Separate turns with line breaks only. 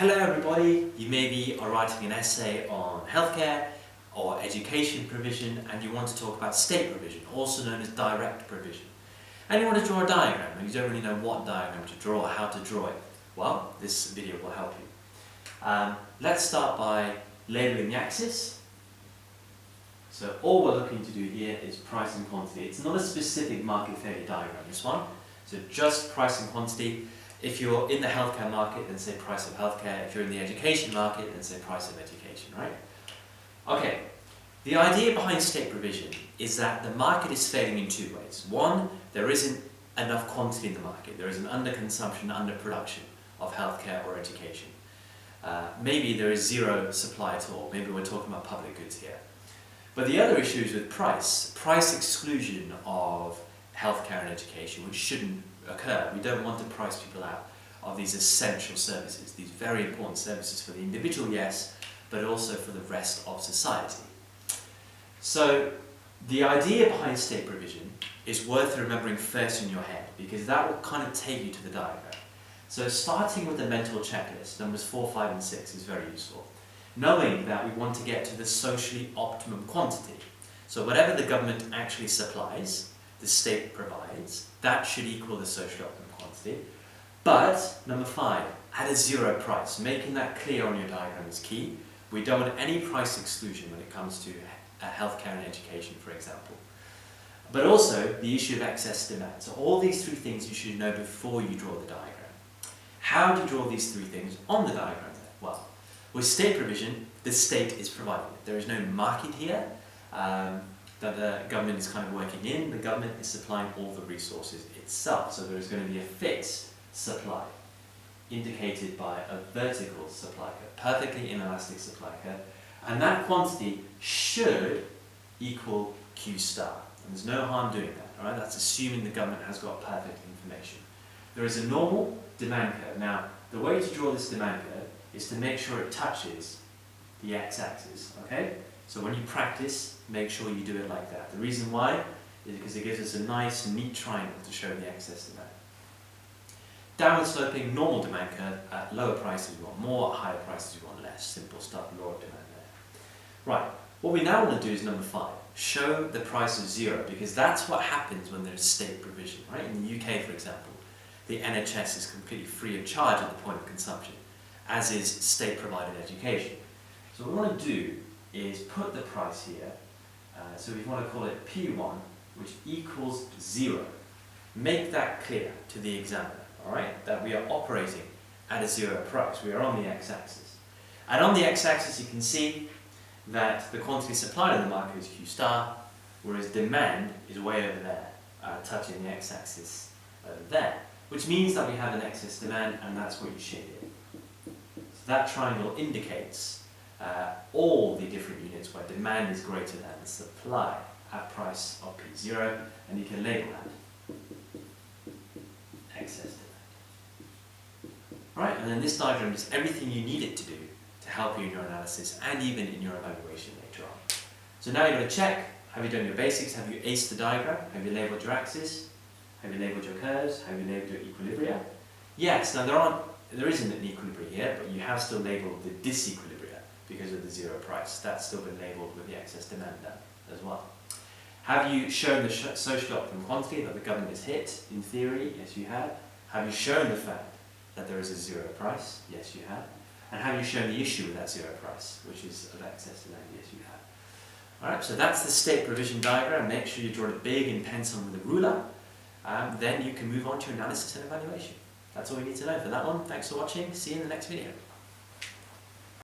Hello everybody, you maybe are writing an essay on healthcare or education provision and you want to talk about state provision, also known as direct provision. And you want to draw a diagram and you don't really know what diagram to draw or how to draw it. Well, this video will help you. Let's start by labelling the axis. So all we're looking to do here is price and quantity. It's not a specific market failure diagram, this one. So just price and quantity. If you're in the healthcare market, then say price of healthcare. If you're in the education market, then say price of education, right? Okay, the idea behind state provision is that the market is failing in two ways. One, there isn't enough quantity in the market. There is an underconsumption, underproduction of healthcare or education. Maybe there is zero supply at all. Maybe we're talking about public goods here. But the other issue is with price exclusion of healthcare and education, which shouldn't occur. We don't want to price people out of these essential services, these very important services for the individual, yes, but also for the rest of society. So the idea behind state provision is worth remembering first in your head, because that will kind of take you to the diagram. So starting with the mental checklist, numbers 4, 5 and 6 is very useful. Knowing that we want to get to the socially optimum quantity. So whatever the government actually supplies, the state provides, that should equal the social optimum quantity. But, number 5, at a zero price. Making that clear on your diagram is key. We don't want any price exclusion when it comes to healthcare and education, for example. But also, the issue of excess demand. So all these three things you should know before you draw the diagram. How do you draw these three things on the diagram then? Well, with state provision, the state is providing it. There is no market here that the government is kind of working in. The government is supplying all the resources itself. So there is going to be a fixed supply, indicated by a vertical supply curve, perfectly inelastic supply curve. And that quantity should equal Q star. And there's no harm doing that, all right? That's assuming the government has got perfect information. There is a normal demand curve. Now, the way to draw this demand curve is to make sure it touches the x-axis, okay? So when you practice, make sure you do it like that. The reason why is because it gives us a nice, neat triangle to show the excess demand. Downward sloping, normal demand curve. At lower prices you want more, at higher prices you want less. Simple stuff, law of demand there. Right, what we now want to do is number 5. Show the price of zero, because that's what happens when there's state provision, right? In the UK, for example, the NHS is completely free of charge at the point of consumption, as is state-provided education. So what we want to do is put the price here, so we want to call it P1, which equals 0. Make that clear to the examiner, all right, that we are operating at a zero price. We are on the x-axis. And on the x-axis you can see that the quantity supplied in the market is Q star, whereas demand is way over there, touching the x-axis over there, which means that we have an excess demand, and that's what you shade it. So that triangle indicates all the different units where demand is greater than the supply at price of P0, and you can label that excess demand. Right, and then this diagram is everything you need it to do to help you in your analysis and even in your evaluation later on. So now you're going to check, have you done your basics, have you aced the diagram, have you labelled your axis, have you labelled your curves, have you labelled your equilibria? Yes, now there isn't an equilibrium here, but you have still labelled the disequilibria because of the zero price. That's still been labelled with the excess demand down as well. Have you shown the social optimum quantity that the government has hit? In theory, yes you have. Have you shown the fact that there is a zero price? Yes you have. And have you shown the issue with that zero price, which is of excess demand? Yes you have. Alright, so that's the state provision diagram. Make sure you draw it big in pencil with a ruler. Then you can move on to your analysis and evaluation. That's all we need to know for that one. Thanks for watching. See you in the next video.